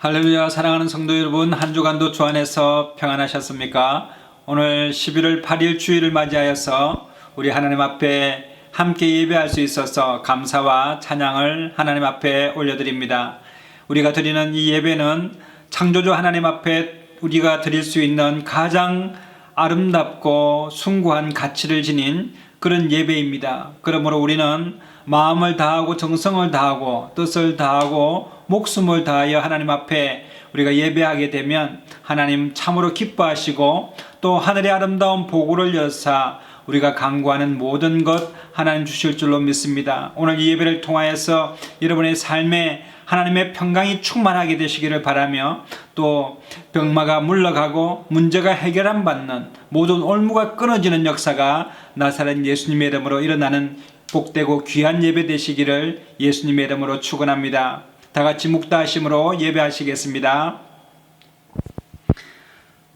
할렐루야. 사랑하는 성도 여러분, 한 주간도 주 안에서 평안하셨습니까? 오늘 11월 8일 주일을 맞이하여서 우리 하나님 앞에 함께 예배할 수 있어서 감사와 찬양을 하나님 앞에 올려드립니다. 우리가 드리는 이 예배는 창조주 하나님 앞에 우리가 드릴 수 있는 가장 아름답고 숭고한 가치를 지닌 그런 예배입니다. 그러므로 우리는 마음을 다하고 정성을 다하고 뜻을 다하고 목숨을 다하여 하나님 앞에 우리가 예배하게 되면 하나님 참으로 기뻐하시고 또 하늘의 아름다운 보고를 여사 우리가 간구하는 모든 것 하나님 주실 줄로 믿습니다. 오늘 이 예배를 통하여서 여러분의 삶에 하나님의 평강이 충만하게 되시기를 바라며 또 병마가 물러가고 문제가 해결 안 받는 모든 올무가 끊어지는 역사가 나사렛 예수님의 이름으로 일어나는 복되고 귀한 예배 되시기를 예수님의 이름으로 축원합니다. 다 같이 묵다하심으로 예배하시겠습니다.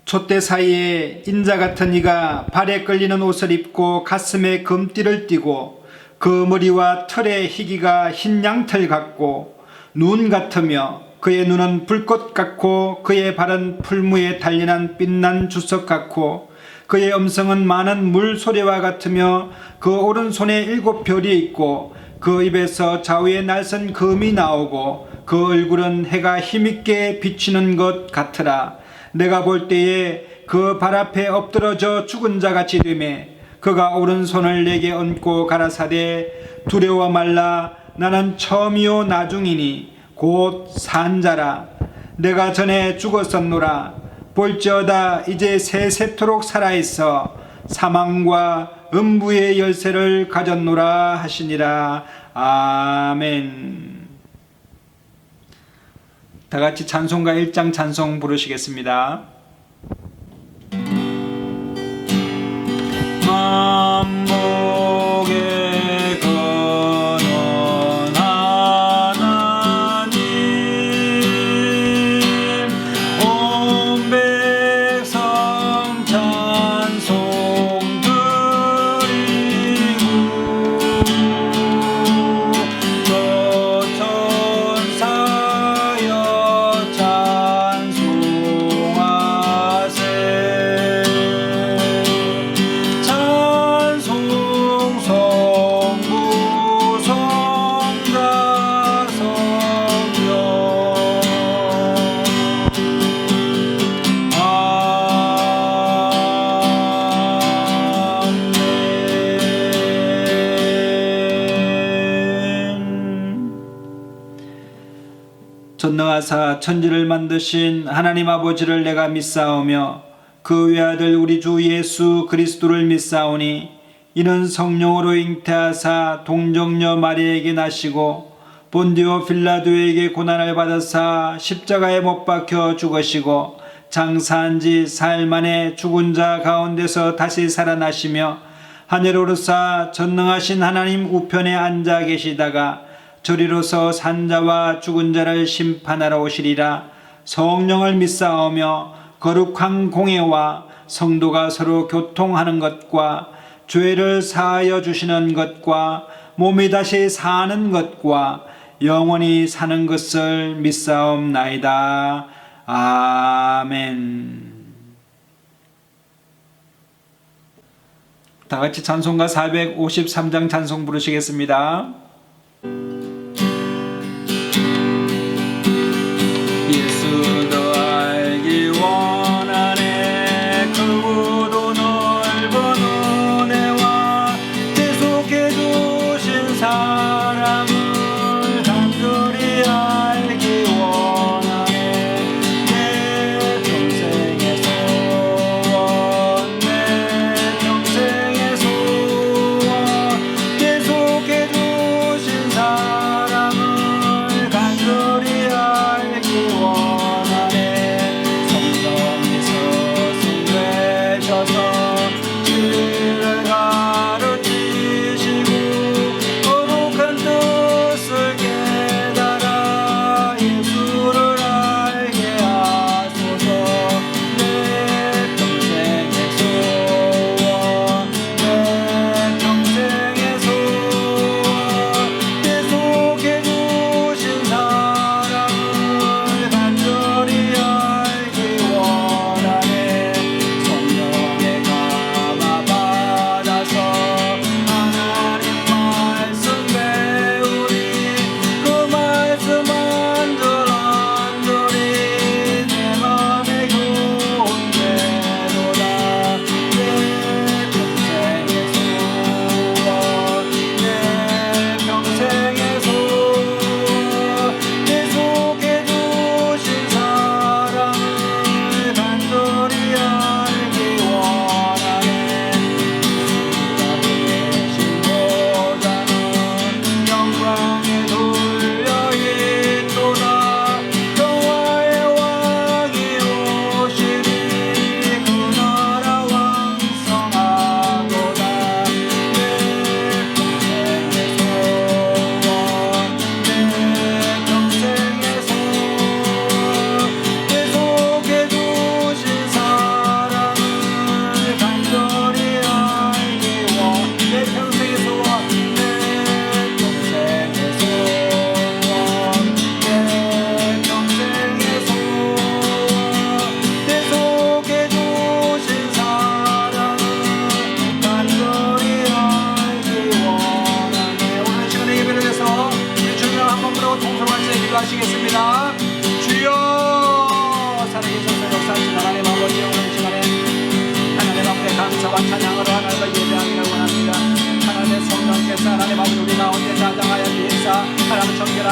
촛대 사이에 인자 같은 이가 발에 끌리는 옷을 입고 가슴에 금띠를 띠고 그 머리와 털의 희기가 흰 양털 같고 눈 같으며 그의 눈은 불꽃 같고 그의 발은 풀무에 달린한 빛난 주석 같고 그의 음성은 많은 물 소리와 같으며 그 오른손에 7 별이 있고 그 입에서 좌우에 날선 금이 나오고 그 얼굴은 해가 힘있게 비치는 것 같으라. 내가 볼 때에 그 발 앞에 엎드러져 죽은 자 같이 되매 그가 오른손을 내게 얹고 가라사대 두려워 말라. 나는 처음이요 나중이니 곧 산 자라. 내가 전에 죽었었노라. 볼지어다 이제 세세토록 살아있어 사망과 음부의 열쇠를 가졌노라 하시니라. 아멘. 다 같이 찬송가 1장 찬송 부르시겠습니다. 만복의 근원 하나님 온 백성 찬송 드리고 저 천사여 찬송하세. 찬송 성부 성자 성령 아멘. 전능하사 천지를 만드신 하나님 아버지를 내가 믿사오며 그 외아들 우리 주 예수 그리스도를 믿사오니 이는 성령으로 잉태하사 동정녀 마리아에게 나시고 본디오 빌라도에게 고난을 받으사 십자가에 못 박혀 죽으시고 장사한 지 사흘 만에 죽은 자 가운데서 다시 살아나시며 하늘에 오르사 전능하신 하나님 우편에 앉아 계시다가 저리로서 산자와 죽은 자를 심판하러 오시리라. 성령을 믿사오며 거룩한 공예와 성도가 서로 교통하는 것과 죄를 사하여 주시는 것과 몸이 다시 사는 것과 영원히 사는 것을 믿사옵나이다. 아멘. 다 같이 찬송가 453장 찬송 부르시겠습니다. 예수 너 알기 원하네. 크고 넓은 은혜와 계속해 주신 사랑을 간절히 알기 원하네. 내 평생의 소원 내 평생의 소원 계속해 주신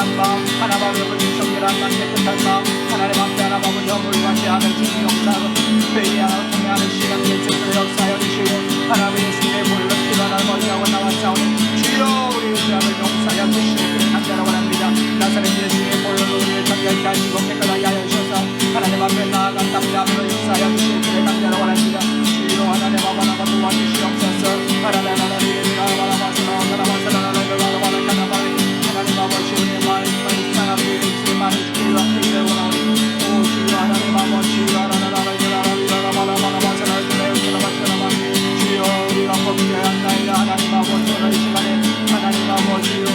정결한 마음 하나님 아버지 정결한 마음 깨끗한 마음 하나님 앞에 하나님 아버지 허물받지 않을 주님 역사하고 회개 하나님 통해하는 시간 예수님의 역사하여 주시고 하나님 예수님의 볼로 피가 멀리하고 나왔사오니 주여 우리 죄악을 용서하여 주시고 그를 간절하고 합니다. 나사렛 예수님의 볼로 우리를 정결케 하시고 깨끗하게 하여 주셔서 하나님 앞에 나아간 남자로 역사하여 주시고 그를 간절하고 합니다. 주여 하나님 아버지 도와주시옵소서. 하나님 아버지 우리의 마음을 사랑하는 예수의 마음을 주기로 하기를 원하오니 오 주여 하나님 아버지 주여 우리가 범죄하였나이다. 하나님 아버지 오늘 이 시간에 하나님 아버지 우리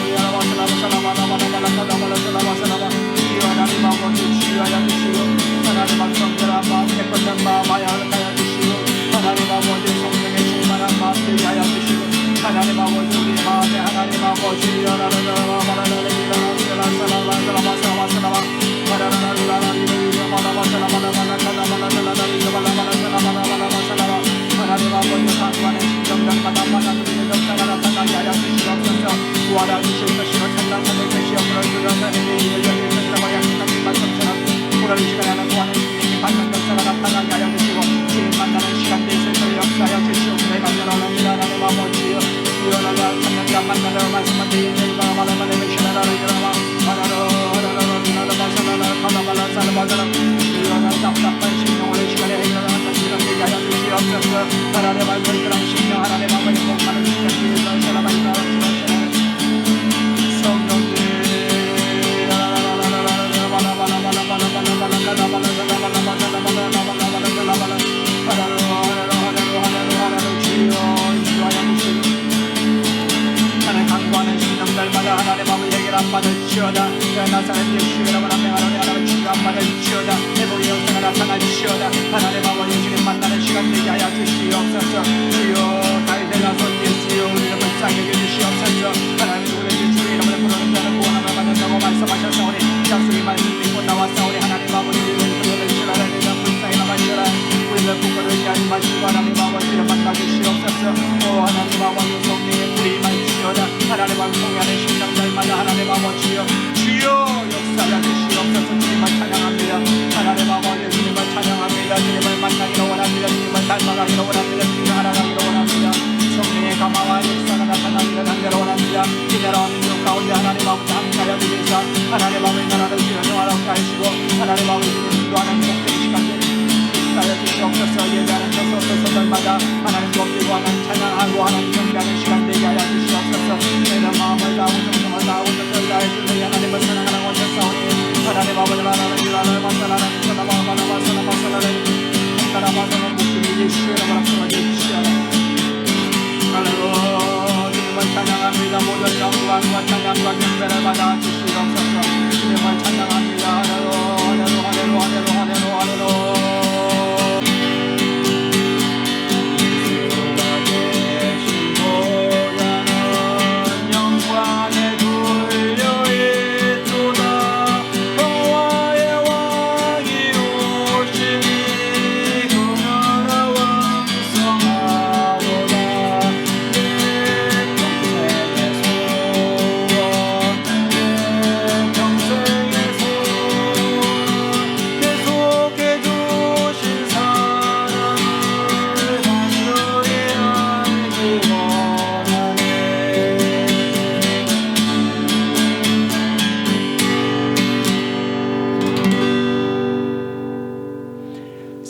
주여 하나님 아버지 주여하여 주시고 하나님 앞에 정결한 마음 깨끗한 마음 하여 주시고 하나님 아버지 성령의 충만한 마음 되게 하여 주시고 하나님 아버지 우리 마음에 하나님 아버지 하나님 아버지 상관의 심정장마다 우리의 역사가 나타나게 하여 주시옵소서. 구하라 주실 것이요 찬양하는 것이요 그럴 줄은 열린 것이라고 약속하신 말씀처럼 오늘 이 시간에 하는 구하는 주님이 받는 역사가 나타나게 하여 주시고 주님 만나는 시간 내에서 역사하여 주시옵소서. 감사합니다. 하나님 아버지요 주여라라 찬양자 만나러 말씀만 드리는 바라바라바라 메시나라를 일어나와 주여라 답답한 심령을 이 시간에 일어나는 시간 되게 하여 주시옵소서. 하나님 아버지 그런 심령 하나님 아버지 복하는 시간 주여 사랑하는 성령들 하나님 아버지 해결한 받을지어다. 나사렛 예수님이라고 하나님 치유한 받을지어다. 회복의 역사가 나타날지어다. 하나님 아버지 주님 만나는 시간 되게 하여 주시옵소서. 주여 다윗의 자손 예수여 우리를 불쌍히 여겨주시옵소서. 하나님 누구든지 주의 이름을 부르는 자는 구원함을 받는다고 말씀하셨사오니 약속의 말씀 믿고 나왔사오니 하나님 아버지 우리를 부르시라 하나님 불쌍히 남아주시라. 우리를 부끄러워하지 하지 마시고 하나님 아버지를 만나주시옵소서. 오 하나님 아버지 성령의 불이 임할지어다. 하나님 아버지 통하는 심령들마다 하나님 아버지여 주여 역사하여 주시옵소서. 주님을 찬양합니다. 하나님 아버지 주님을 찬양합니다. 주님을 만나기로 원합니다. 주님을 닮아가기로 원합니다. 주님을 알아가기로 원합니다. 성령의 감화와 역사가 나타나기를 간절히 원합니다. 이 나라와 민족 가운데 하나님 아버지 함께하여 주시사 하나님 아버지 나라를 지원하게 하시고 하나님 아버지 인도하는 목적의 시간에 하여 주시옵소서. 예배하는 소소소들마다 하나님 돕기고 하나님 찬양하고 하나님 경배하는 시간 되게 하여 주시옵소서. 내 마음을 다하고 정성을 다하고 뜻을 다해 주는 하나님을 사랑하는 원천사오니 하나님 아버지 하나님 마사라는 목숨이 예수라고 합주시옵소서. 할렐루야 주님을 찬양합니다. 모든 영광과 찬양과 경배를 받아 주시옵소서. 주님을 찬양합니다. 할렐루야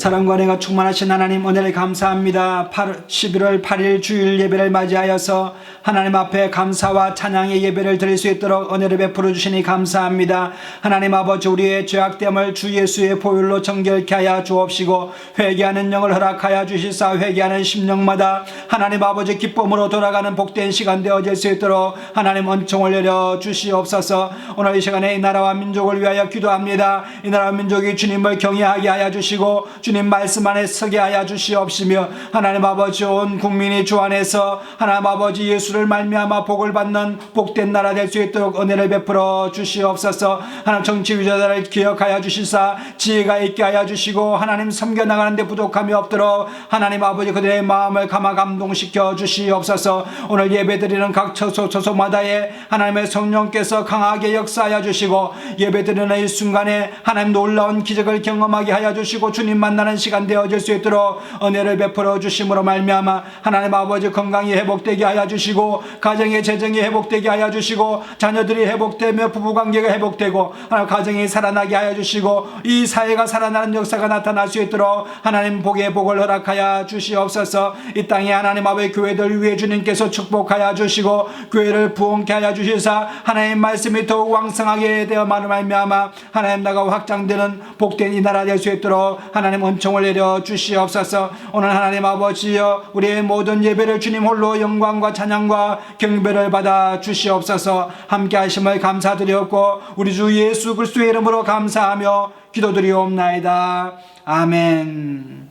사랑과 은혜가 충만하신 하나님 은혜를 감사합니다. 11월 8일 주일 예배를 맞이하여서 하나님 앞에 감사와 찬양의 예배를 드릴 수 있도록 은혜를 베풀어 주시니 감사합니다. 하나님 아버지 우리의 죄악됨을 주 예수의 보혈로 정결케 하여 주옵시고 회개하는 영을 허락하여 주시사 회개하는 심령마다 하나님 아버지 기쁨으로 돌아가는 복된 시간 되어질 수 있도록 하나님 은총을 내려 주시옵소서. 오늘 이 시간에 이 나라와 민족을 위하여 기도합니다. 이 나라와 민족이 주님을 경외하게 하여 주시고 주님 말씀 안에 서게 하여 주시옵시며 하나님 아버지 온 국민이 주 안에서 하나님 아버지 예수를 말미암아 복을 받는 복된 나라 될 수 있도록 은혜를 베풀어 주시옵소서. 하나님 정치 위자들을 기억하여 주시사 지혜가 있게 하여 주시고 하나님 섬겨나가는 데 부족함이 없도록 하나님 아버지 그들의 마음을 감동시켜 주시옵소서. 오늘 예배드리는 각 처소마다에 하나님의 성령께서 강하게 역사하여 주시고 예배드리는 이 순간에 하나님 놀라운 기적을 경험하게 하여 주시고 주님 만나는 시간 되어질 수 있도록 은혜를 베풀어 주심으로 말미암아 하나님 아버지 건강이 회복되게 하여 주시고 가정의 재정이 회복되게 하여 주시고 자녀들이 회복되며 부부관계가 회복되고 하나님 가정이 살아나게 하여 주시고 이 사회가 살아나는 역사가 나타날 수 있도록 하나님 복의 복을 허락하여 주시옵소서. 이 땅에 하나님 아버지 교회들 위해 주님께서 축복하여 주시고 교회를 부흥케 하여 주시사 하나님 말씀이 더욱 왕성하게 되어 말미암아 하나님 나라가 확장되는 복된 이 나라 될 수 있도록 하나님 은총을 내려 주시옵소서. 오늘 하나님 아버지여 우리의 모든 예배를 주님 홀로 영광과 찬양과 경배를 받아 주시옵소서. 함께 하심을 감사드렸고 우리 주 예수 그리스도의 이름으로 감사하며 기도드리옵나이다. 아멘.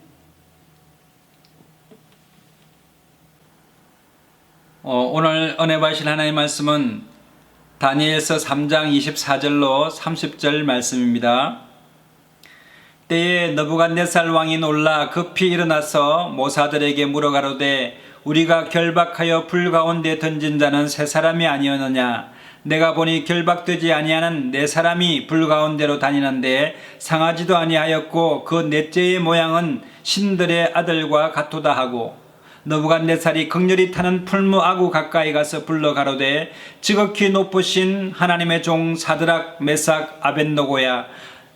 오늘 은혜 받으실 하나님의 말씀은 다니엘서 3장 24절로 30절 말씀입니다. 때에 느부갓네살 왕이 놀라 급히 일어나서 모사들에게 물어가로되 우리가 결박하여 불 가운데 던진 자는 세 사람이 아니었느냐? 내가 보니 결박되지 아니하는 네 사람이 불 가운데로 다니는데 상하지도 아니하였고 그 넷째의 모양은 신들의 아들과 같도다 하고 느부갓네살이 극렬히 타는 풀무아구 가까이 가서 불러 가로되 지극히 높으신 하나님의 종 사드락 메삭 아벳노고야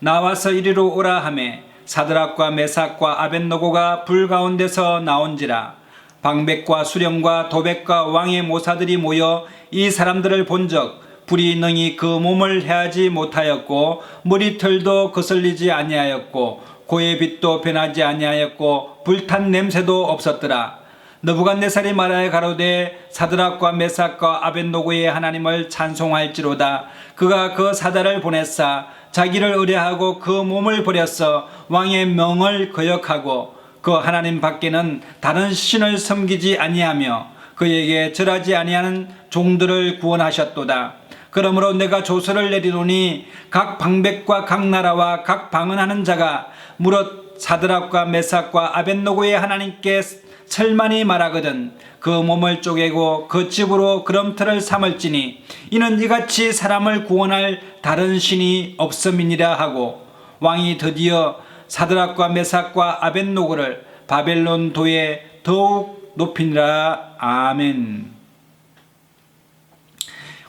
나와서 이리로 오라 하매 사드락과 메삭과 아벳노고가 불 가운데서 나온지라. 방백과 수령과 도백과 왕의 모사들이 모여 이 사람들을 본적 불이 능히 그 몸을 해하지 못하였고 머리털도 거슬리지 아니하였고 고의 빛도 변하지 아니하였고 불탄 냄새도 없었더라. 느부갓네살이 말하여 가로되 사드락과 메삭과 아벳노고의 하나님을 찬송할지로다. 그가 그 사자를 보냈사 자기를 의뢰하고 그 몸을 버렸어 왕의 명을 거역하고 그 하나님 밖에는 다른 신을 섬기지 아니하며 그에게 절하지 아니하는 종들을 구원하셨도다. 그러므로 내가 조서를 내리노니 각 방백과 각 나라와 각 방언하는 자가 무릇 사드락과 메삭과 아벳노고의 하나님께 설만이 말하거든 그 몸을 쪼개고 그 집으로 그럼터를 삼을지니 이는 이같이 사람을 구원할 다른 신이 없음이니라 하고 왕이 드디어 사드락과 메삭과 아벳노고를 바벨론 도에 더욱 높이니라. 아멘.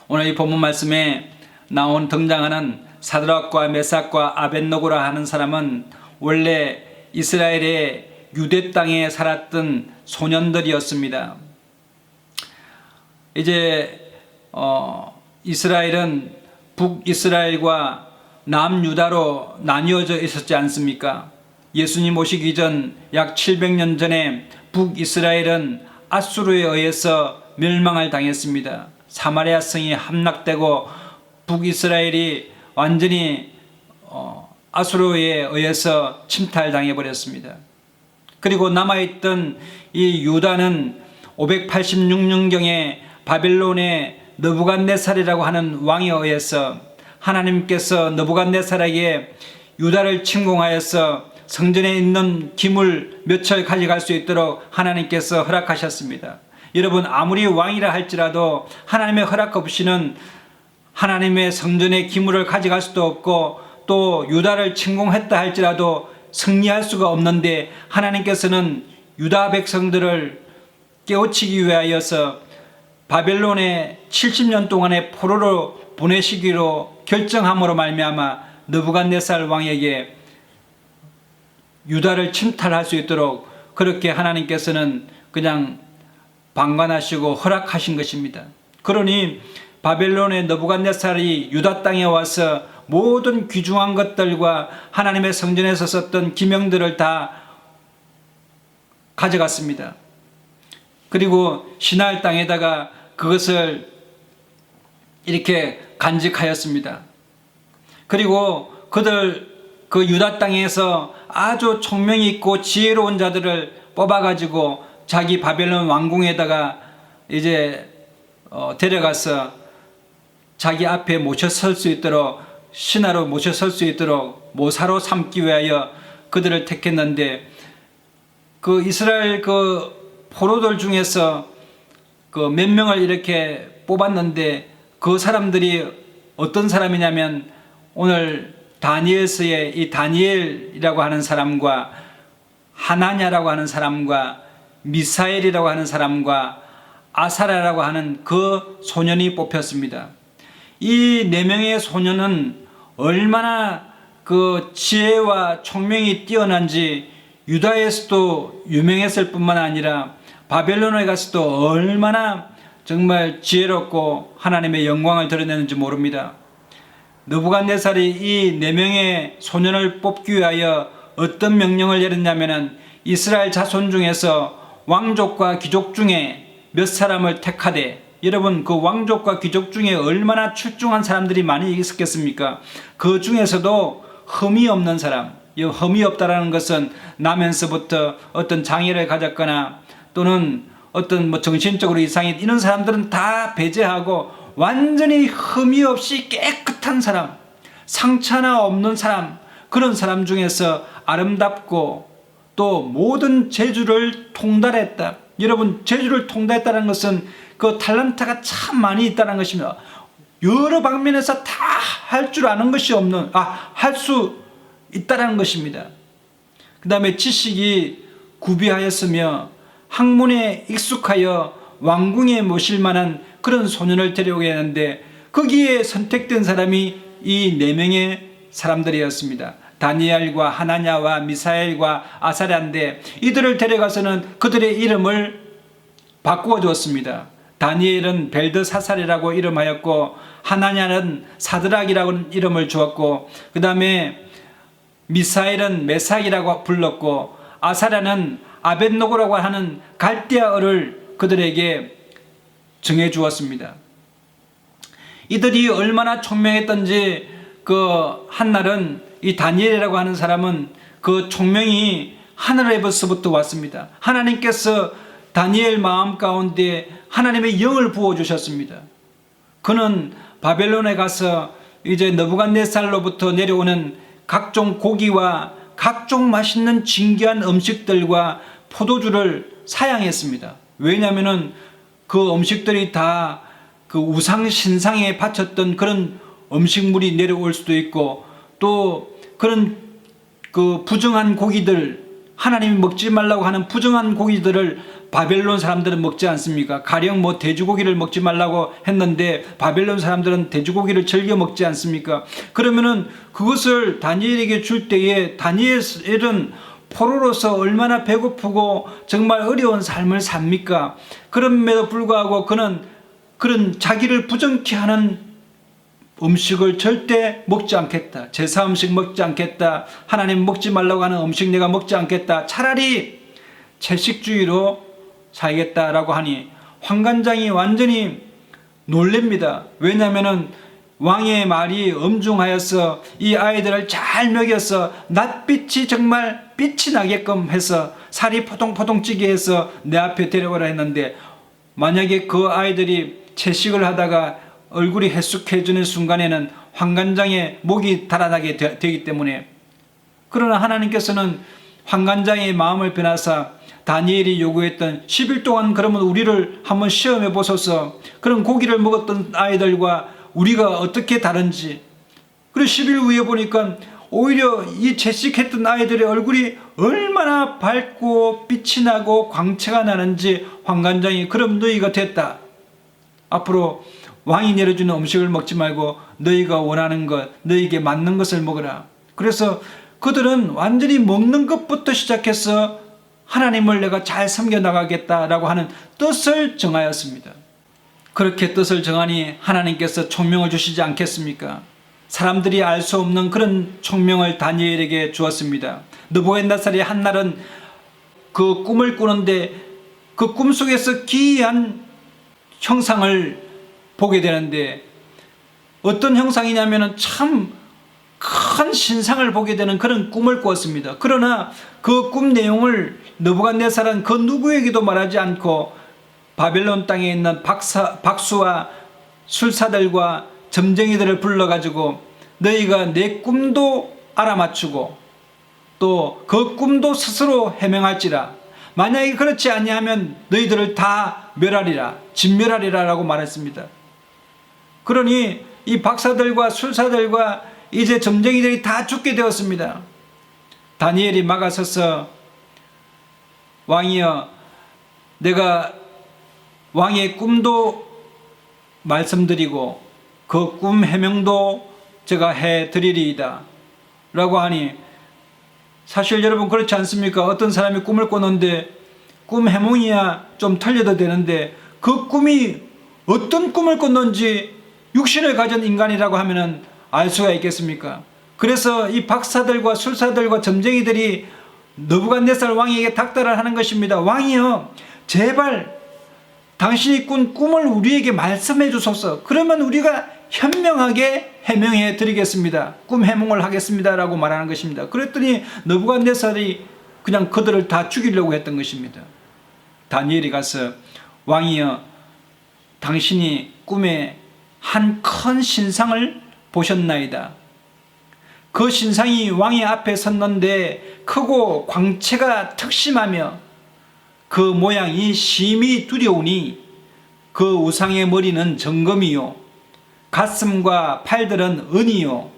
오늘 이 본문 말씀에 나온 등장하는 사드락과 메삭과 아벳노고라 하는 사람은 원래 이스라엘의 유대 땅에 살았던 소년들이었습니다. 이제 이스라엘은 북이스라엘과 남유다로 나뉘어져 있었지 않습니까? 예수님 오시기 전 약 700년 전에 북이스라엘은 아수르에 의해서 멸망을 당했습니다. 사마리아 성이 함락되고 북이스라엘이 완전히 아수르에 의해서 침탈당해 버렸습니다. 그리고 남아있던 이 유다는 586년경에 바벨론의 느부갓네살이라고 하는 왕에 의해서 하나님께서 느부갓네살에게 유다를 침공하여서 성전에 있는 기물 몇철 가져갈 수 있도록 하나님께서 허락하셨습니다. 여러분 아무리 왕이라 할지라도 하나님의 허락 없이는 하나님의 성전의 기물을 가져갈 수도 없고 또 유다를 침공했다 할지라도 승리할 수가 없는데 하나님께서는 유다 백성들을 깨우치기 위하여서 바벨론에 70년 동안의 포로로 보내시기로 결정함으로 말미암아 느부갓네살 왕에게 유다를 침탈할 수 있도록 그렇게 하나님께서는 그냥 방관하시고 허락하신 것입니다. 그러니 바벨론의 느부갓네살이 유다 땅에 와서 모든 귀중한 것들과 하나님의 성전에서 썼던 기명들을 다 가져갔습니다. 그리고 시날 땅에다가 그것을 이렇게 간직하였습니다. 그리고 그 그 유다 땅에서 아주 총명이 있고 지혜로운 자들을 뽑아가지고 자기 바벨론 왕궁에다가 이제 데려가서 자기 앞에 모셔설 수 있도록, 신하로 모셔설 수 있도록 모사로 삼기 위하여 그들을 택했는데, 그 이스라엘 그 포로들 중에서 그 몇 명을 이렇게 뽑았는데, 그 사람들이 어떤 사람이냐면 오늘 다니엘서의 이 다니엘이라고 하는 사람과 하나냐라고 하는 사람과 미사엘이라고 하는 사람과 아사랴라고 하는 그 소년이 뽑혔습니다. 이 네 명의 소년은 얼마나 그 지혜와 총명이 뛰어난지 유다에서도 유명했을 뿐만 아니라 바벨론에 가서도 얼마나 정말 지혜롭고 하나님의 영광을 드러내는지 모릅니다. 느부갓네살이 이 네 명의 소년을 뽑기 위하여 어떤 명령을 내렸냐면은 이스라엘 자손 중에서 왕족과 귀족 중에 몇 사람을 택하되, 여러분 그 왕족과 귀족 중에 얼마나 출중한 사람들이 많이 있었겠습니까? 그 중에서도 흠이 없는 사람, 흠이 없다라는 것은 나면서부터 어떤 장애를 가졌거나 또는 어떤 정신적으로 이상이 이런 사람들은 다 배제하고 완전히 흠이 없이 깨끗한 사람, 상처 하나 없는 사람, 그런 사람 중에서 아름답고 또 모든 재주를 통달했다. 여러분, 재주를 통달했다는 것은 그 탤런트가 참 많이 있다는 것입니다. 여러 방면에서 다 할 줄 아는 것이 없는, 할 수 있다는 것입니다. 그 다음에 지식이 구비하였으며 학문에 익숙하여 왕궁에 모실 만한 그런 소년을 데려오게 했는데, 거기에 선택된 사람이 이 네 명의 사람들이었습니다. 다니엘과 하나냐와 미사엘과 아사랴인데, 이들을 데려가서는 그들의 이름을 바꾸어 주었습니다. 다니엘은 벨드사살이라고 이름하였고, 하나냐는 사드락이라고 이름을 주었고, 그 다음에 미사엘은 메삭이라고 불렀고, 아사랴는 아벳노고라고 하는 갈대아어를 그들에게 정해 주었습니다. 이들이 얼마나 총명했던지 그 한날은 이 다니엘이라고 하는 사람은 그 총명이 하늘에서부터 왔습니다. 하나님께서 다니엘 마음 가운데 하나님의 영을 부어주셨습니다. 그는 바벨론에 가서 이제 느부갓네살로부터 내려오는 각종 고기와 각종 맛있는 진귀한 음식들과 포도주를 사양했습니다. 왜냐하면 그 음식들이 다 그 우상 신상에 바쳤던 그런 음식물이 내려올 수도 있고, 또 그런 그 부정한 고기들, 하나님이 먹지 말라고 하는 부정한 고기들을 바벨론 사람들은 먹지 않습니까? 가령 돼지고기를 먹지 말라고 했는데 바벨론 사람들은 돼지고기를 즐겨 먹지 않습니까? 그러면은 그것을 다니엘에게 줄 때에 다니엘은 포로로서 얼마나 배고프고 정말 어려운 삶을 삽니까? 그럼에도 불구하고 그는 그런 자기를 부정케 하는 음식을 절대 먹지 않겠다. 제사 음식 먹지 않겠다. 하나님 먹지 말라고 하는 음식 내가 먹지 않겠다. 차라리 채식주의로 살겠다라고 하니 환관장이 완전히 놀랍니다. 왜냐하면 왕의 말이 엄중하여서 이 아이들을 잘 먹여서 낯빛이 정말 빛이 나게끔 해서 살이 포동포동 찌게 해서 내 앞에 데려오라 했는데, 만약에 그 아이들이 채식을 하다가 얼굴이 해숙해지는 순간에는 환관장에 목이 달아나게 되기 때문에, 그러나 하나님께서는 환관장의 마음을 변하사 다니엘이 요구했던 10일 동안 그러면 우리를 한번 시험해 보소서, 그런 고기를 먹었던 아이들과 우리가 어떻게 다른지. 그리고 10일 후에 보니까 오히려 이 채식했던 아이들의 얼굴이 얼마나 밝고 빛이 나고 광채가 나는지 환관장이 그럼 너희가 됐다. 앞으로 왕이 내려주는 음식을 먹지 말고 너희가 원하는 것, 너희에게 맞는 것을 먹으라. 그래서 그들은 완전히 먹는 것부터 시작해서 하나님을 내가 잘 섬겨나가겠다라고 하는 뜻을 정하였습니다. 그렇게 뜻을 정하니 하나님께서 총명을 주시지 않겠습니까? 사람들이 알 수 없는 그런 총명을 다니엘에게 주었습니다. 느부갓네살이 한날은 그 꿈을 꾸는데 그 꿈속에서 기이한 형상을 보게 되는데, 어떤 형상이냐면 참 큰 신상을 보게 되는 그런 꿈을 꾸었습니다. 그러나 그 꿈 내용을 느부갓네살은 그 누구에게도 말하지 않고 바벨론 땅에 있는 박수와 술사들과 점쟁이들을 불러가지고 너희가 내 꿈도 알아맞추고 또 그 꿈도 스스로 해명할지라. 만약에 그렇지 아니하면 너희들을 다 멸하리라, 진멸하리라 라고 말했습니다. 그러니 이 박사들과 술사들과 이제 점쟁이들이 다 죽게 되었습니다. 다니엘이 막아서서 왕이여, 내가 왕의 꿈도 말씀드리고 그 꿈 해명도 제가 해드리리이다 라고 하니, 사실 여러분 그렇지 않습니까? 어떤 사람이 꿈을 꿨는데 꿈 해몽이야 좀 틀려도 되는데 그 꿈이 어떤 꿈을 꿨는지 육신을 가진 인간이라고 하면은 알 수가 있겠습니까? 그래서 이 박사들과 술사들과 점쟁이들이 느부갓네살 왕에게 닥달을 하는 것입니다. 왕이여, 제발 당신이 꾼 꿈을 우리에게 말씀해 주소서. 그러면 우리가 현명하게 해명해 드리겠습니다. 꿈 해몽을 하겠습니다 라고 말하는 것입니다. 그랬더니 느부갓네살이 그냥 그들을 다 죽이려고 했던 것입니다. 다니엘이 가서 왕이여, 당신이 꿈에 한 큰 신상을 보셨나이다. 그 신상이 왕의 앞에 섰는데 크고 광채가 특심하며 그 모양이 심히 두려우니 그 우상의 머리는 정금이요, 가슴과 팔들은 은이요,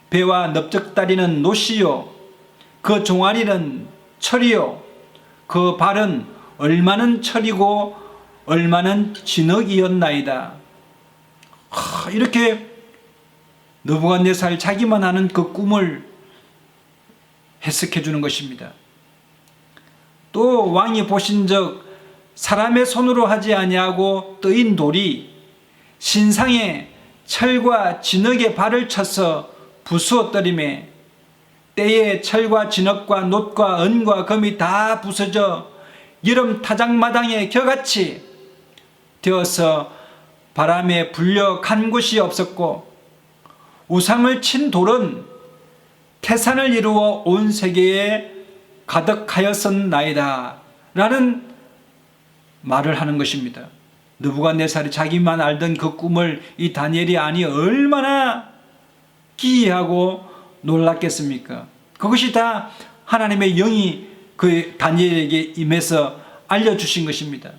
배와 넓적다리는 노시요, 그 종아리는 철이요, 그 발은 얼마는 철이고 얼마는 진흙이었나이다. 이렇게 느부갓네살 자기만 아는 그 꿈을 해석해 주는 것입니다. 또 왕이 보신즉 사람의 손으로 하지 아니하고 뜨인 돌이 신상에 철과 진흙의 발을 쳐서 부수었더리매 때에 철과 진흙과 놋과 은과 금이 다 부서져 여름 타작마당에 겨같이 되어서 바람에 불려 간 곳이 없었고 우상을 친 돌은 태산을 이루어 온 세계에 가득하였었나이다 라는 말을 하는 것입니다. 느부갓네살이 자기만 알던 그 꿈을 이 다니엘이 아니 얼마나 기이하고 놀랐겠습니까? 그것이 다 하나님의 영이 그 다니엘에게 임해서 알려주신 것입니다.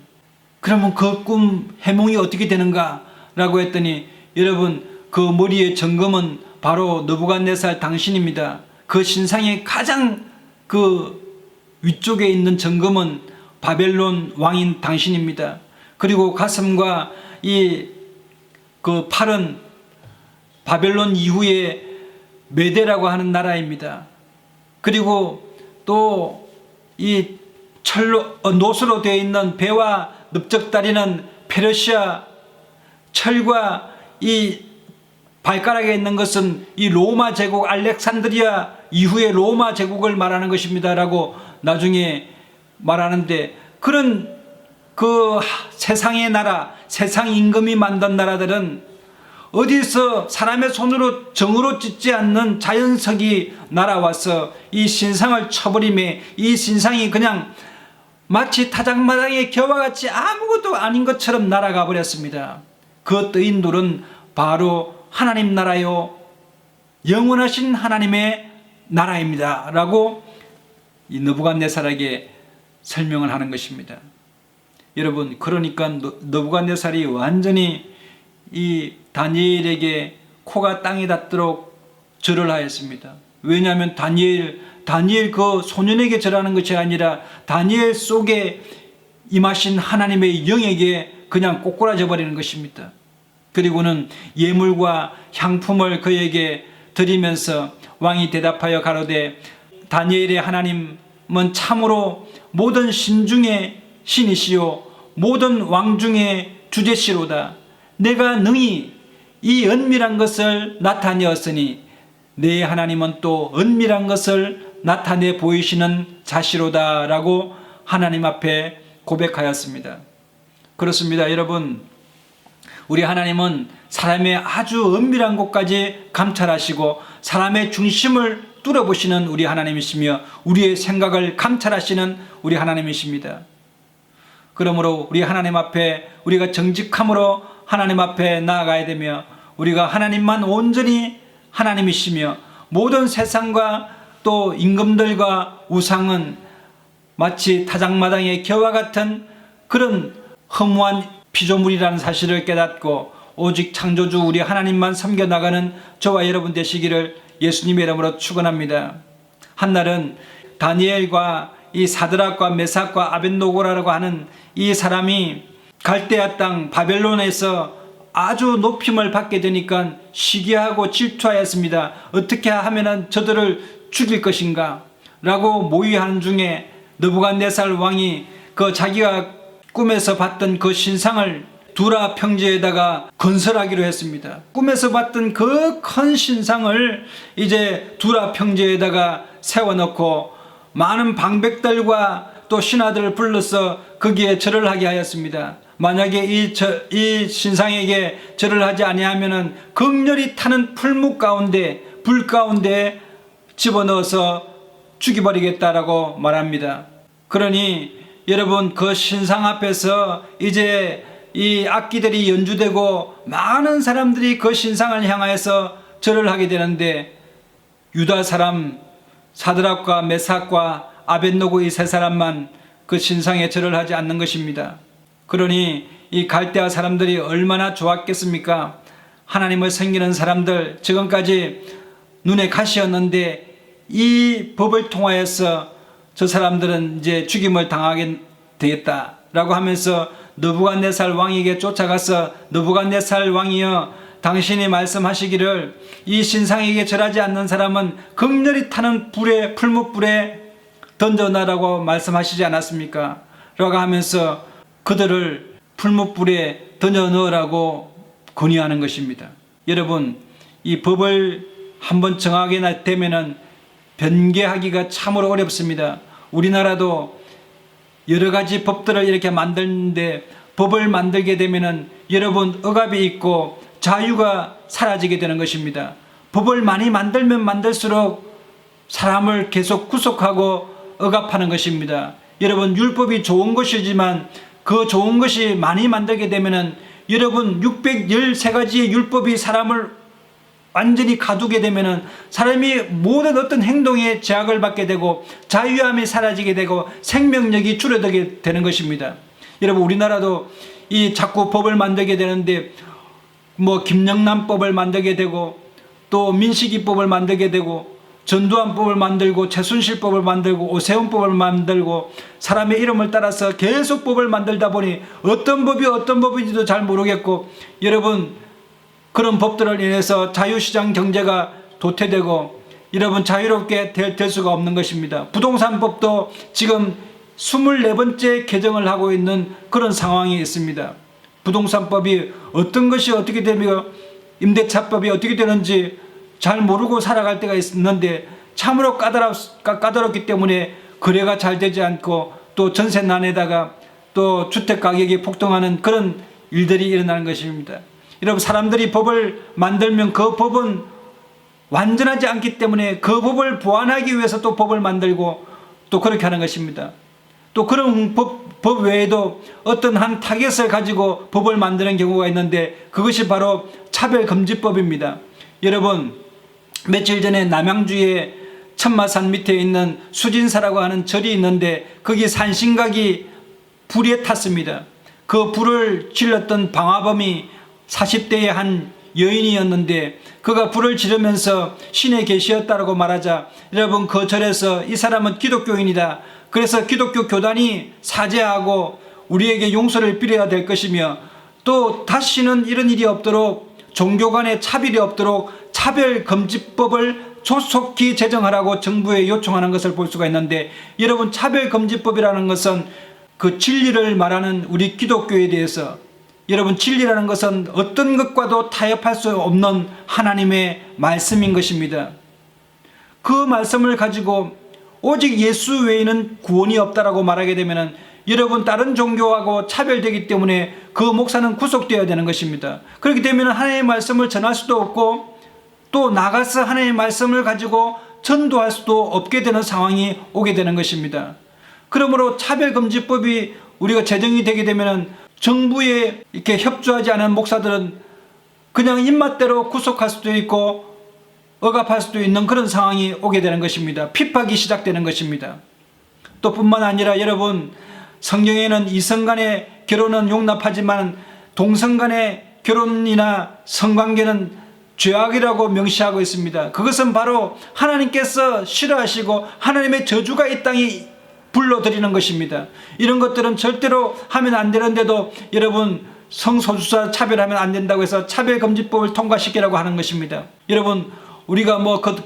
그러면 그 꿈 해몽이 어떻게 되는가 라고 했더니, 여러분 그 머리의 정금은 바로 느부갓네살 당신입니다. 그 신상의 가장 그 위쪽에 있는 정금은 바벨론 왕인 당신입니다. 그리고 가슴과 이 그 팔은 바벨론 이후에 메대라고 하는 나라입니다. 그리고 또 이 철로 놋으로 되어 있는 배와 넓적다리는 페르시아, 철과 이 발가락에 있는 것은 이 로마 제국, 알렉산드리아 이후의 로마 제국을 말하는 것입니다 라고 나중에 말하는데, 그런 그 세상의 나라, 세상 임금이 만든 나라들은 어디서 사람의 손으로 정으로 짓지 않는 자연석이 날아와서 이 신상을 쳐버림에 이 신상이 그냥 마치 타작마당의 겨와 같이 아무것도 아닌 것처럼 날아가 버렸습니다. 그 뜨인 돌은 바로 하나님 나라요, 영원하신 하나님의 나라입니다 라고 이 느부갓네살에게 설명을 하는 것입니다. 여러분, 그러니까 느부갓네살이 완전히 이 다니엘에게 코가 땅에 닿도록 절을 하였습니다. 왜냐하면 다니엘 그 소년에게 절하는 것이 아니라 다니엘 속에 임하신 하나님의 영에게 그냥 꼬꾸라져 버리는 것입니다. 그리고는 예물과 향품을 그에게 드리면서 왕이 대답하여 가로되 다니엘의 하나님은 참으로 모든 신 중에 신이시요 모든 왕 중에 주제시로다. 내가 능히 이 은밀한 것을 나타내었으니 내 하나님은 또 은밀한 것을 나타내 보이시는 자시로다 라고 하나님 앞에 고백하였습니다. 그렇습니다. 여러분, 우리 하나님은 사람의 아주 은밀한 곳까지 감찰하시고 사람의 중심을 뚫어보시는 우리 하나님이시며 우리의 생각을 감찰하시는 우리 하나님이십니다. 그러므로 우리 하나님 앞에 우리가 정직함으로 하나님 앞에 나아가야 되며 우리가 하나님만 온전히 하나님이시며 모든 세상과 또 임금들과 우상은 마치 타작마당의 겨와 같은 그런 허무한 피조물이라는 사실을 깨닫고 오직 창조주 우리 하나님만 섬겨나가는 저와 여러분 되시기를 예수님의 이름으로 축원합니다. 한날은 다니엘과 이 사드락과 메삭과 아벳노고라고 하는 이 사람이 갈대아 땅 바벨론에서 아주 높임을 받게 되니까 시기하고 질투하였습니다. 어떻게 하면 저들을 죽일 것인가 라고 모의하는 중에 느부갓네살 왕이 그 자기가 꿈에서 봤던 그 신상을 두라 평지에다가 건설하기로 했습니다. 꿈에서 봤던 그 큰 신상을 이제 두라 평지에다가 세워놓고 많은 방백들과 또 신하들을 불러서 거기에 절을 하게 하였습니다. 만약에 이 신상에게 절을 하지 아니하면은 극렬히 타는 풀무 가운데 불 가운데 집어넣어서 죽여버리겠다라고 말합니다. 그러니 여러분 그 신상 앞에서 이제 이 악기들이 연주되고 많은 사람들이 그 신상을 향하여서 절을 하게 되는데 유다 사람 사드락과 메삭과 아벳노고 이 세 사람만 그 신상에 절을 하지 않는 것입니다. 그러니 이 갈대아 사람들이 얼마나 좋았겠습니까? 하나님을 섬기는 사람들 지금까지 눈에 가시였는데 이 법을 통하여서 저 사람들은 이제 죽임을 당하게 되겠다라고 하면서 느부갓네살 왕에게 쫓아가서 느부갓네살 왕이여 당신이 말씀하시기를 이 신상에게 절하지 않는 사람은 극렬히 타는 불에 풀무불에 던져놔라고 말씀하시지 않았습니까? 라고 하면서 그들을 풀무불에 던져 넣으라고 권유하는 것입니다. 여러분 이 법을 한번 정하게 되면은 변개하기가 참으로 어렵습니다. 우리나라도 여러 가지 법들을 이렇게 만드는데 법을 만들게 되면은 여러분 억압이 있고 자유가 사라지게 되는 것입니다. 법을 많이 만들면 만들수록 사람을 계속 구속하고 억압하는 것입니다. 여러분 율법이 좋은 것이지만 그 좋은 것이 많이 만들게 되면은 여러분 613가지의 율법이 사람을 완전히 가두게 되면은 사람이 모든 어떤 행동에 제약을 받게 되고 자유함이 사라지게 되고 생명력이 줄어들게 되는 것입니다. 여러분 우리나라도 이 자꾸 법을 만들게 되는데 뭐 김영란법을 만들게 되고 또 민식이법을 만들게 되고 전두환법을 만들고 최순실법을 만들고 오세훈법을 만들고 사람의 이름을 따라서 계속 법을 만들다 보니 어떤 법이 어떤 법인지도 잘 모르겠고 여러분 그런 법들을 인해서 자유시장 경제가 도태되고 여러분 자유롭게 될 수가 없는 것입니다. 부동산법도 지금 24번째 개정을 하고 있는 그런 상황이 있습니다. 부동산법이 어떤 것이 어떻게 되며 임대차법이 어떻게 되는지 잘 모르고 살아갈 때가 있는데 참으로 까다롭기 때문에 거래가 잘 되지 않고 또 전세난에다가 또 주택가격이 폭등하는 그런 일들이 일어나는 것입니다. 여러분 사람들이 법을 만들면 그 법은 완전하지 않기 때문에 그 법을 보완하기 위해서 또 법을 만들고 또 그렇게 하는 것입니다. 또 그런 법 외에도 어떤 한 타겟을 가지고 법을 만드는 경우가 있는데 그것이 바로 차별금지법입니다. 여러분 며칠 전에 남양주에 천마산 밑에 있는 수진사라고 하는 절이 있는데 거기 산신각이 불에 탔습니다. 그 불을 질렀던 방화범이 40대의 한 여인이었는데 그가 불을 지르면서 신의 계시였다라고 말하자 여러분 그 절에서 이 사람은 기독교인이다. 그래서 기독교 교단이 사죄하고 우리에게 용서를 빌어야 될 것이며 또 다시는 이런 일이 없도록 종교 간의 차별이 없도록 차별금지법을 조속히 제정하라고 정부에 요청하는 것을 볼 수가 있는데 여러분 차별금지법이라는 것은 그 진리를 말하는 우리 기독교에 대해서 여러분 진리라는 것은 어떤 것과도 타협할 수 없는 하나님의 말씀인 것입니다. 그 말씀을 가지고 오직 예수 외에는 구원이 없다라고 말하게 되면 여러분 다른 종교하고 차별되기 때문에 그 목사는 구속되어야 되는 것입니다. 그렇게 되면 하나님의 말씀을 전할 수도 없고 또 나가서 하나님의 말씀을 가지고 전도할 수도 없게 되는 상황이 오게 되는 것입니다. 그러므로 차별금지법이 우리가 제정이 되게 되면 정부에 이렇게 협조하지 않은 목사들은 그냥 입맛대로 구속할 수도 있고 억압할 수도 있는 그런 상황이 오게 되는 것입니다. 핍박이 시작되는 것입니다. 또 뿐만 아니라 여러분, 성경에는 이성 간의 결혼은 용납하지만 동성 간의 결혼이나 성관계는 죄악이라고 명시하고 있습니다. 그것은 바로 하나님께서 싫어하시고 하나님의 저주가 이 땅에 불러들이는 것입니다. 이런 것들은 절대로 하면 안 되는데도 여러분, 성소수자 차별하면 안 된다고 해서 차별금지법을 통과시키라고 하는 것입니다. 여러분, 우리가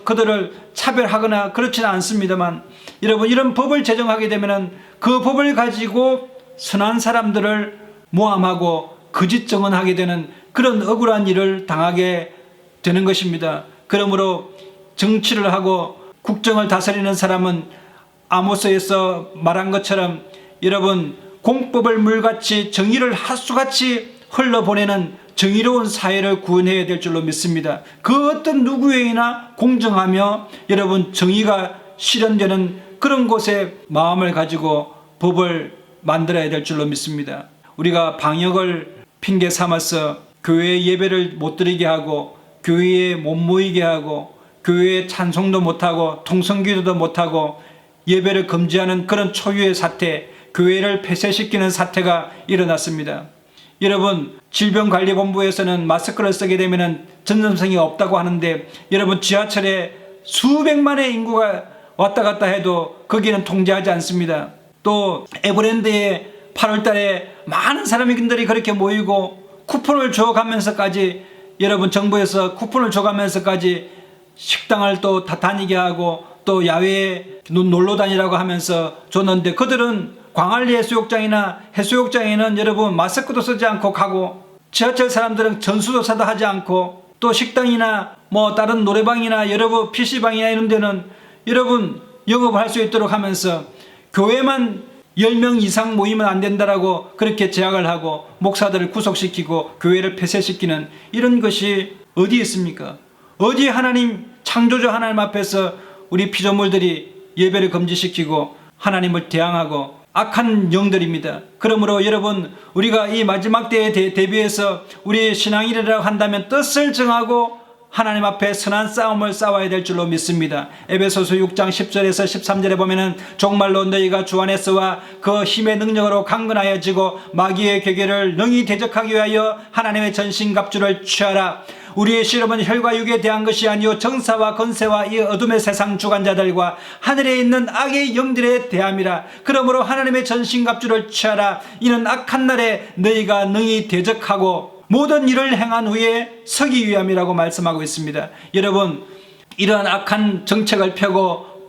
그들을 차별하거나 그렇지는 않습니다만 여러분, 이런 법을 제정하게 되면 그 법을 가지고 선한 사람들을 모함하고 거짓 증언하게 되는 그런 억울한 일을 당하게 되는 것입니다. 그러므로 정치를 하고 국정을 다스리는 사람은 아모스에서 말한 것처럼 여러분, 공법을 물같이 정의를 하수같이 흘러보내는 정의로운 사회를 구현해야 될 줄로 믿습니다. 그 어떤 누구에게나 공정하며 여러분 정의가 실현되는 그런 곳에 마음을 가지고 법을 만들어야 될 줄로 믿습니다. 우리가 방역을 핑계 삼아서 교회 예배를 못 드리게 하고 교회에 못 모이게 하고 교회에 찬송도 못하고 통성기도도 못하고 예배를 금지하는 그런 초유의 사태, 교회를 폐쇄시키는 사태가 일어났습니다. 여러분, 질병관리본부에서는 마스크를 쓰게 되면 전염성이 없다고 하는데 여러분, 지하철에 수백만의 인구가 왔다 갔다 해도 거기는 통제하지 않습니다. 또 에버랜드에 8월 달에 많은 사람들이 그렇게 모이고 쿠폰을 줘가면서까지 여러분, 정부에서 쿠폰을 줘가면서까지 식당을 또 다 다니게 하고 또 야외에 놀러 다니라고 하면서 줬는데 그들은 광안리 해수욕장이나 해수욕장에는 여러분 마스크도 쓰지 않고 가고 지하철 사람들은 전수조사도 하지 않고 또 식당이나 뭐 다른 노래방이나 여러분 PC방이나 이런 데는 여러분 영업을 할 수 있도록 하면서 교회만 10명 이상 모이면 안 된다라고 그렇게 제약을 하고 목사들을 구속시키고 교회를 폐쇄시키는 이런 것이 어디 있습니까? 어디 하나님 창조주 하나님 앞에서 우리 피조물들이 예배를 금지시키고 하나님을 대항하고 악한 영들입니다. 그러므로 여러분, 우리가 이 마지막 때에 대비해서 우리 신앙이라고 한다면 뜻을 정하고 하나님 앞에 선한 싸움을 싸워야 될 줄로 믿습니다. 에베소서 6장 10절에서 13절에 보면은 정말로 너희가 주 안에서와 그 힘의 능력으로 강건하여 지고 마귀의 괴계를 능히 대적하기 위하여 하나님의 전신갑주를 취하라. 우리의 실험은 혈과 육에 대한 것이 아니요 정사와 건세와 이 어둠의 세상 주관자들과 하늘에 있는 악의 영들에 대함이라. 그러므로 하나님의 전신갑주를 취하라. 이는 악한 날에 너희가 능히 대적하고 모든 일을 행한 후에 서기 위함이라고 말씀하고 있습니다. 여러분, 이러한 악한 정책을 펴고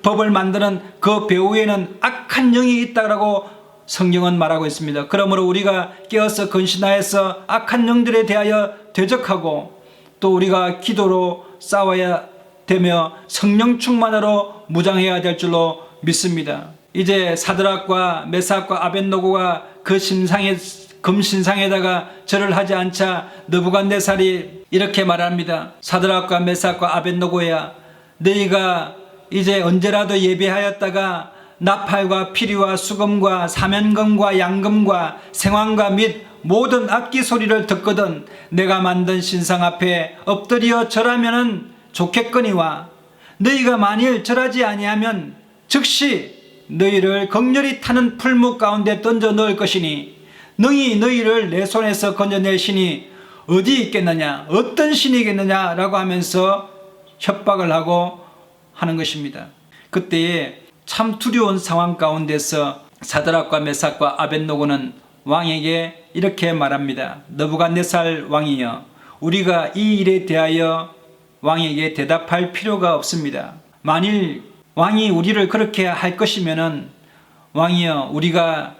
법을 만드는 그 배후에는 악한 영이 있다고 성경은 말하고 있습니다. 그러므로 우리가 깨어서 근신하여서 악한 영들에 대하여 대적하고 또 우리가 기도로 싸워야 되며 성령 충만으로 무장해야 될 줄로 믿습니다. 이제 사드락과 메삭과 아벳노고가 그 금신상에다가 절을 하지 않자 느부갓네살이 이렇게 말합니다. 사드락과 메삭과 아벳노고야, 너희가 이제 언제라도 예배하였다가 나팔과 피리와 수금과 사면금과 양금과 생황과 및 모든 악기 소리를 듣거든 내가 만든 신상 앞에 엎드려 절하면은 좋겠거니와 너희가 만일 절하지 아니하면 즉시 너희를 극렬히 타는 풀무 가운데 던져 넣을 것이니 능히 너희를 내 손에서 건져낼 신이 어디 있겠느냐, 어떤 신이겠느냐 라고 하면서 협박을 하고 하는 것입니다. 그때에 참 두려운 상황 가운데서 사드락과 메삭과 아벳노고는 왕에게 이렇게 말합니다. 느부갓네살 왕이여, 우리가 이 일에 대하여 왕에게 대답할 필요가 없습니다. 만일 왕이 우리를 그렇게 할 것이면은 왕이여, 우리가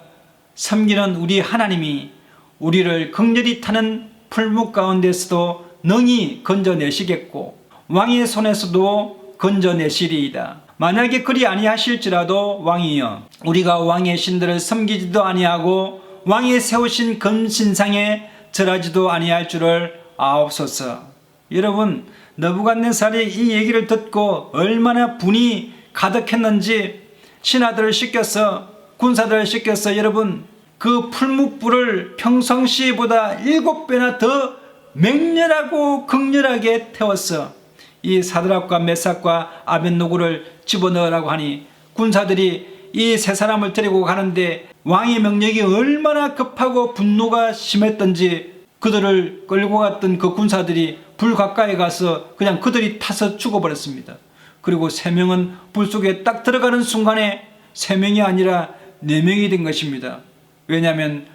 섬기는 우리 하나님이 우리를 극렬히 타는 풀무 가운데서도 능히 건져내시겠고 왕의 손에서도 건져내시리이다. 만약에 그리 아니하실지라도 왕이여 우리가 왕의 신들을 섬기지도 아니하고 왕이 세우신 금신상에 절하지도 아니할 줄을 아옵소서. 여러분, 느부갓네살이 이 얘기를 듣고 얼마나 분이 가득했는지 신하들을 시켜서, 군사들을 시켜서 여러분 그 풀무불을 평상시보다 7배나 더 맹렬하고 극렬하게 태웠어. 이 사드락과 메삭과 아벳노고를 집어넣으라고 하니 군사들이 이 세 사람을 데리고 가는데 왕의 명령이 얼마나 급하고 분노가 심했던지 그들을 끌고 갔던 그 군사들이 불 가까이 가서 그냥 그들이 타서 죽어버렸습니다. 그리고 3명은 불 속에 딱 들어가는 순간에 3명이 아니라 4명이 된 것입니다. 왜냐하면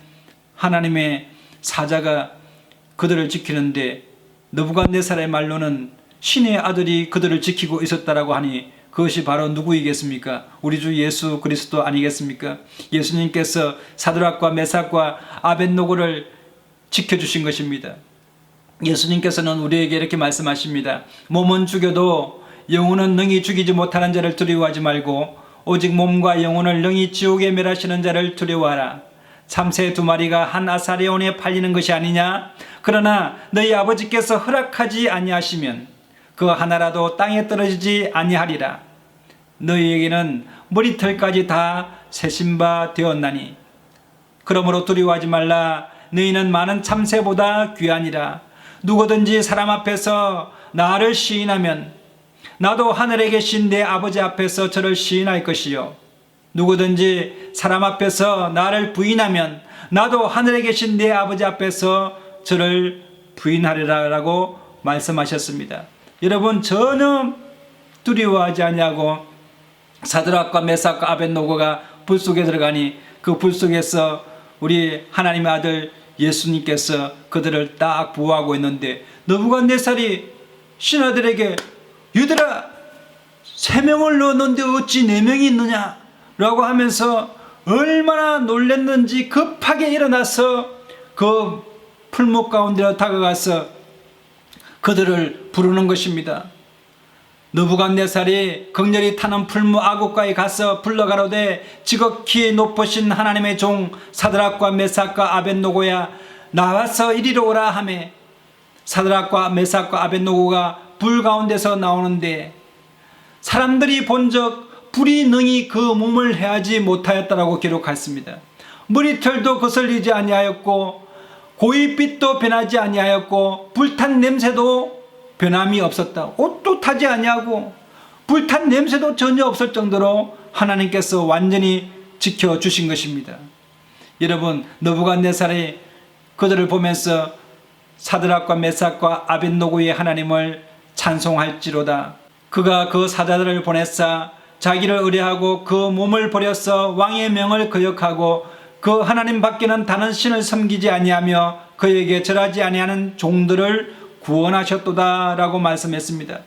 하나님의 사자가 그들을 지키는데 느부갓네살의 말로는 신의 아들이 그들을 지키고 있었다라고 하니 그것이 바로 누구이겠습니까? 우리 주 예수 그리스도 아니겠습니까? 예수님께서 사드락과 메삭과 아벳노고를 지켜주신 것입니다. 예수님께서는 우리에게 이렇게 말씀하십니다. 몸은 죽여도 영혼은 능히 죽이지 못하는 자를 두려워하지 말고 오직 몸과 영혼을 능히 지옥에 멸하시는 자를 두려워하라. 참새 2마리가 한 아사레온에 팔리는 것이 아니냐? 그러나 너희 아버지께서 허락하지 아니하시면 그 하나라도 땅에 떨어지지 아니하리라. 너희에게는 머리털까지 다 세신 바 되었나니 그러므로 두려워하지 말라. 너희는 많은 참새보다 귀하니라. 누구든지 사람 앞에서 나를 시인하면 나도 하늘에 계신 내 아버지 앞에서 저를 시인할 것이요 누구든지 사람 앞에서 나를 부인하면 나도 하늘에 계신 내 아버지 앞에서 저를 부인하리라라고 말씀하셨습니다. 여러분, 전혀 두려워하지 아니하고 사드락과 메삭과 아벳노고가 불 속에 들어가니 그 불 속에서 우리 하나님의 아들 예수님께서 그들을 딱 보호하고 있는데 느부갓네살이 신하들에게 얘들아 3명을 넣었는데 어찌 4명이 있느냐 라고 하면서 얼마나 놀랐는지 급하게 일어나서 그 풀목 가운데로 다가가서 그들을 부르는 것입니다. 느부갓네살이 극렬히 타는 풀무 아구가에 가서 불러가로되 지극히 높으신 하나님의 종 사드락과 메삭과 아벳노고야 나와서 이리로 오라 하매 사드락과 메삭과 아벳노고가 불 가운데서 나오는데 사람들이 본적 불이 능히 그 몸을 해하지 못하였다라고 기록했습니다. 머리털도 거슬리지 아니하였고 고깃빛도 변하지 아니하였고 불탄 냄새도 변함이 없었다. 옷도 타지 아니하고 불탄 냄새도 전혀 없을 정도로 하나님께서 완전히 지켜주신 것입니다. 여러분, 느부갓네살이 그들을 보면서 사드락과 메삭과 아벳노고의 하나님을 찬송할지로다. 그가 그 사자들을 보냈사 자기를 의뢰하고 그 몸을 버려서 왕의 명을 거역하고 그 하나님 밖에는 다른 신을 섬기지 아니하며 그에게 절하지 아니하는 종들을 구원하셨도다 라고 말씀했습니다.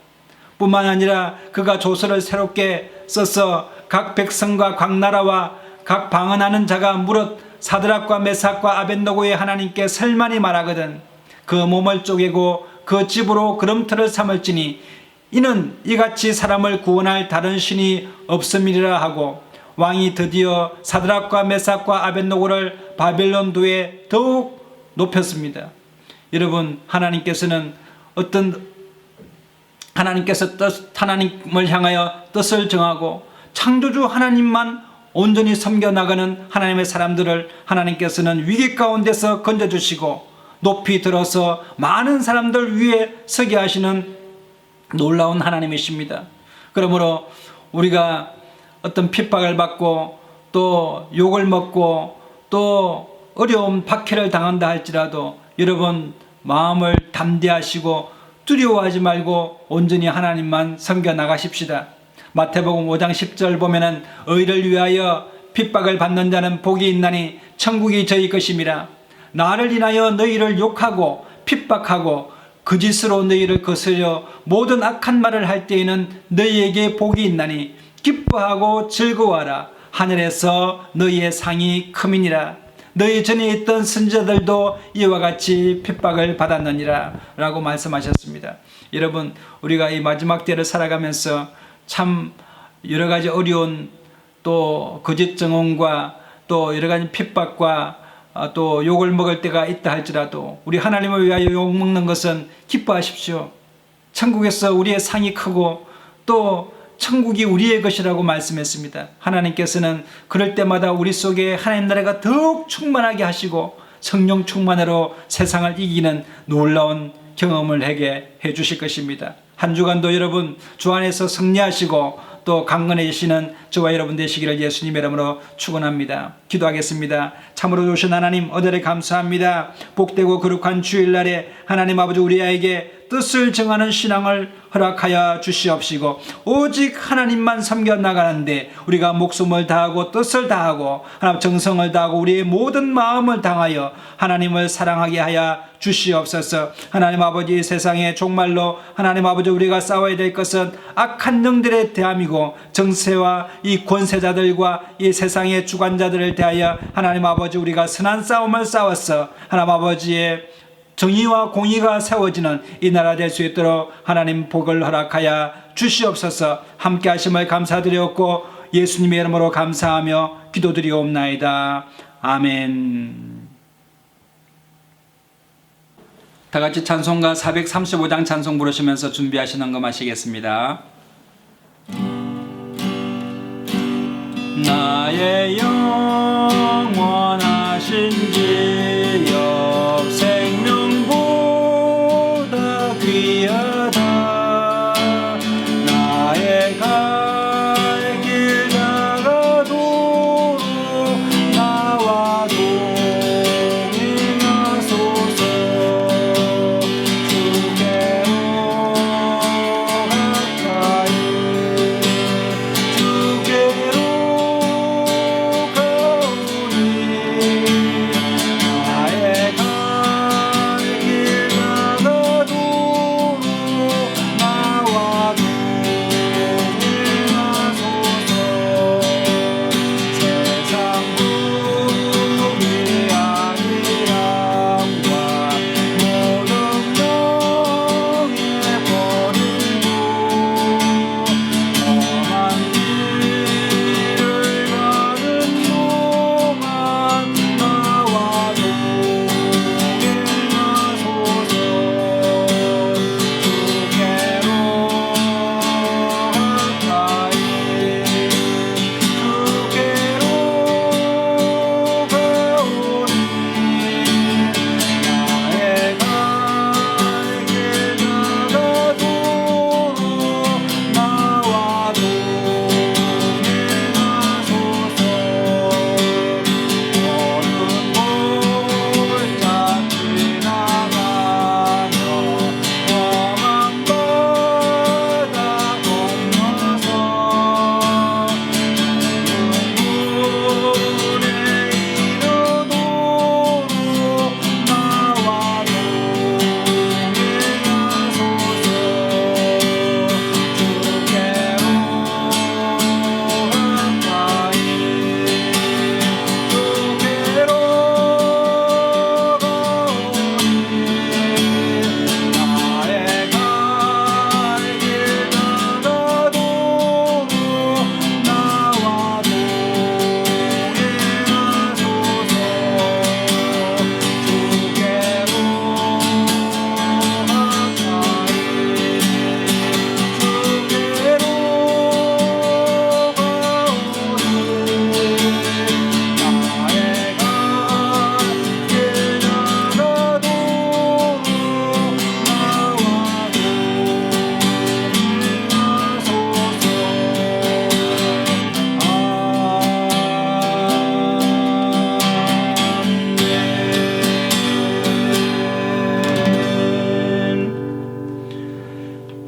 뿐만 아니라 그가 조서를 새롭게 써서 각 백성과 각 나라와 각 방언하는 자가 무릇 사드락과 메삭과 아벳노고의 하나님께 설만이 말하거든 그 몸을 쪼개고 그 집으로 그름터를 삼을지니 이는 이같이 사람을 구원할 다른 신이 없음이라 하고 왕이 드디어 사드락과 메삭과 아벳노고를 바벨론도에 더욱 높였습니다. 여러분, 하나님께서는 하나님을 향하여 뜻을 정하고 창조주 하나님만 온전히 섬겨나가는 하나님의 사람들을 하나님께서는 위기 가운데서 건져주시고 높이 들어서 많은 사람들 위에 서게 하시는 놀라운 하나님이십니다. 그러므로 우리가 어떤 핍박을 받고 또 욕을 먹고 또 어려운 박해를 당한다 할지라도 여러분 마음을 담대하시고 두려워하지 말고 온전히 하나님만 섬겨 나가십시다. 마태복음 5장 10절 보면은 의를 위하여 핍박을 받는 자는 복이 있나니 천국이 저희 것임이라. 나를 인하여 너희를 욕하고 핍박하고 거짓으로 너희를 거스려 모든 악한 말을 할 때에는 너희에게 복이 있나니 기뻐하고 즐거워하라. 하늘에서 너희의 상이 크미니라. 너희 전에 있던 선지자들도 이와 같이 핍박을 받았느니라 라고 말씀하셨습니다. 여러분, 우리가 이 마지막 때를 살아가면서 참 여러 가지 어려운 또 거짓 증언과 또 여러 가지 핍박과 또 욕을 먹을 때가 있다 할지라도 우리 하나님을 위하여 욕 먹는 것은 기뻐하십시오. 천국에서 우리의 상이 크고 또 천국이 우리의 것이라고 말씀했습니다. 하나님께서는 그럴 때마다 우리 속에 하나님 나라가 더욱 충만하게 하시고 성령 충만으로 세상을 이기는 놀라운 경험을 하게 해주실 것입니다. 한 주간도 여러분 주 안에서 승리하시고 또 강건해지시는 저와 여러분 되시기를 예수님의 이름으로 축원합니다. 기도하겠습니다. 참으로 좋으신 하나님 어들에 감사합니다. 복되고 거룩한 주일날에 하나님 아버지 우리에게 뜻을 정하는 신앙을 허락하여 주시옵시고 오직 하나님만 섬겨 나가는데 우리가 목숨을 다하고 뜻을 다하고 하나님 정성을 다하고 우리의 모든 마음을 다하여 하나님을 사랑하게 하여 주시옵소서. 하나님 아버지 세상에 정말로 하나님 아버지 우리가 싸워야 될 것은 악한 영들에 대함이고 정세와 이 권세자들과 이 세상의 주관자들을 대하여 하나님 아버지 우리가 선한 싸움을 싸웠어 하나님 아버지의 정의와 공의가 세워지는 이 나라 될 수 있도록 하나님 복을 허락하여 주시옵소서. 함께 하심을 감사드렸고 예수님의 이름으로 감사하며 기도드리옵나이다. 아멘. 다 같이 찬송가 435장 찬송 부르시면서 준비하시는 거 마시겠습니다. 나의 영원하신 지역 생명보다 귀하다. 나의 갈 길 다가도록 나와 동행하소서. 주께로 가까이 주께로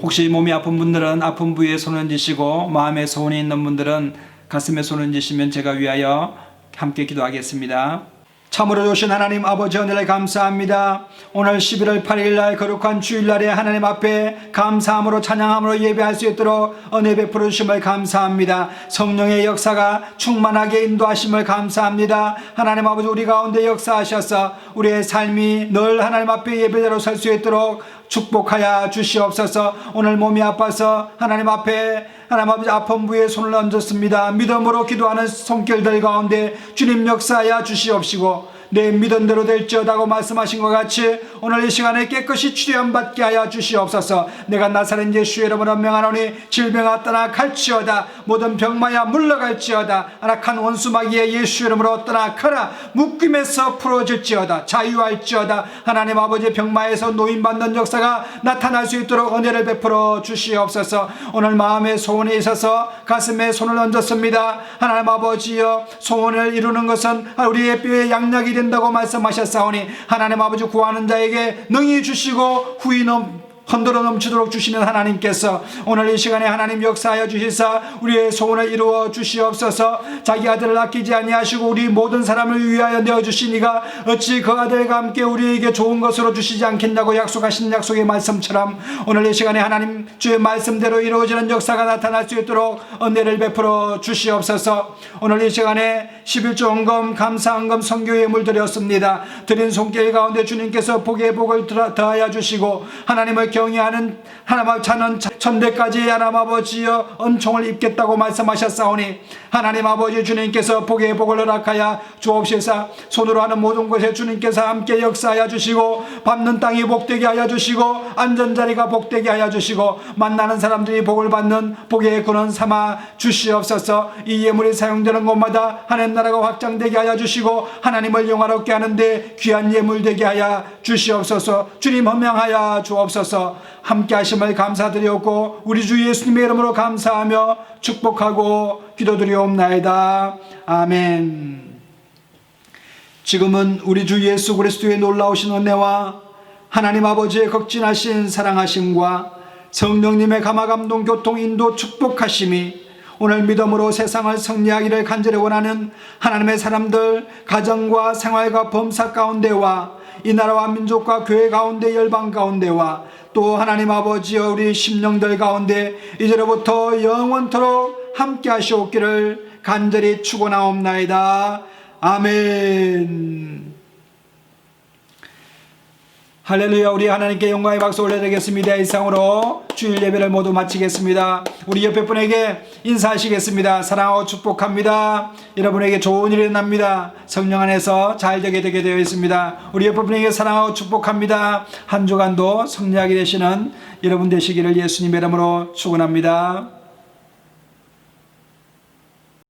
혹시 몸이 아픈 분들은 아픈 부위에 손을 얹으시고 마음에 소원이 있는 분들은 가슴에 손을 얹으시면 제가 위하여 함께 기도하겠습니다. 참으로 좋으신 하나님 아버지 은혜를 감사합니다. 오늘 11월 8일 날 거룩한 주일날에 하나님 앞에 감사함으로 찬양함으로 예배할 수 있도록 은혜 베풀어 주심을 감사합니다. 성령의 역사가 충만하게 인도하심을 감사합니다. 하나님 아버지 우리 가운데 역사하셔서 우리의 삶이 늘 하나님 앞에 예배대로 설 수 있도록 축복하여 주시옵소서. 오늘 몸이 아파서 하나님 앞에 하나님 아버지 아픈 부에 손을 얹었습니다. 믿음으로 기도하는 손길들 가운데 주님 역사하여 주시옵시고 내 믿음대로 될지어다고 말씀하신 것 같이 오늘 이 시간에 깨끗이 치료함 받게 하여 주시옵소서. 내가 나사렛 예수 이름으로 명하노니 질병아 떠나 갈지어다. 모든 병마야 물러갈지어다. 악한 원수마귀의 예수 이름으로 떠나 가라. 묶임에서 풀어질지어다. 자유할지어다. 하나님 아버지 병마에서 노인받는 역사가 나타날 수 있도록 은혜를 베풀어 주시옵소서. 오늘 마음의 소원에 있어서 가슴에 손을 얹었습니다. 하나님 아버지여, 소원을 이루는 것은 우리의 뼈의 양약이 된다고 말씀하셨사오니 하나님 아버지 구하는 자에게 능히 주시고 후히 흔들어 넘치도록 주시는 하나님께서 오늘 이 시간에 하나님 역사하여 주시사 우리의 소원을 이루어 주시옵소서. 자기 아들을 아끼지 아니하시고 우리 모든 사람을 위하여 내어주시니가 어찌 그 아들과 함께 우리에게 좋은 것으로 주시지 않겠냐고 약속하신 약속의 말씀처럼 오늘 이 시간에 하나님 주의 말씀대로 이루어지는 역사가 나타날 수 있도록 은혜를 베풀어 주시옵소서. 오늘 이 시간에 11조 헌금 감사헌금 선교에 물드렸습니다. 드린 손길 가운데 주님께서 복의 복을 더하여 주시고 하나님을 경외하는 하나님 자는 천대까지 하나님 아버지여 은총을 입겠다고 말씀하셨사오니 하나님 아버지 주님께서 복의 복을 허락하여 주옵시사. 손으로 하는 모든 것에 주님께서 함께 역사하여 주시고 밟는 땅이 복되게 하여 주시고 안전자리가 복되게 하여 주시고 만나는 사람들이 복을 받는 복의 근원 삼아 주시옵소서. 이 예물이 사용되는 곳마다 하나님 나라가 확장되게 하여 주시고 하나님을 영화롭게 하는데 귀한 예물 되게 하여 주시옵소서. 주님 헌명하여 주옵소서. 함께 하심을 감사드리옵고 우리 주 예수님의 이름으로 감사하며 축복하고 기도드리옵나이다. 아멘. 지금은 우리 주 예수 그리스도의 놀라우신 은혜와 하나님 아버지의 극진하신 사랑하심과 성령님의 감화감동 교통 인도 축복하심이 오늘 믿음으로 세상을 승리하기를 간절히 원하는 하나님의 사람들 가정과 생활과 범사 가운데와 이 나라와 민족과 교회 가운데 열방 가운데와 또 하나님 아버지여 우리 심령들 가운데 이제로부터 영원토록 함께 하시옵기를 간절히 축원하옵나이다. 아멘. 할렐루야. 우리 하나님께 영광의 박수 올려드리겠습니다. 이상으로 주일 예배를 모두 마치겠습니다. 우리 옆에 분에게 인사하시겠습니다. 사랑하고 축복합니다. 여러분에게 좋은 일이 납니다. 성령 안에서 잘 되게 되어 있습니다. 우리 옆에 분에게 사랑하고 축복합니다. 한 주간도 승리하게 되시는 여러분 되시기를 예수님의 이름으로 축원합니다.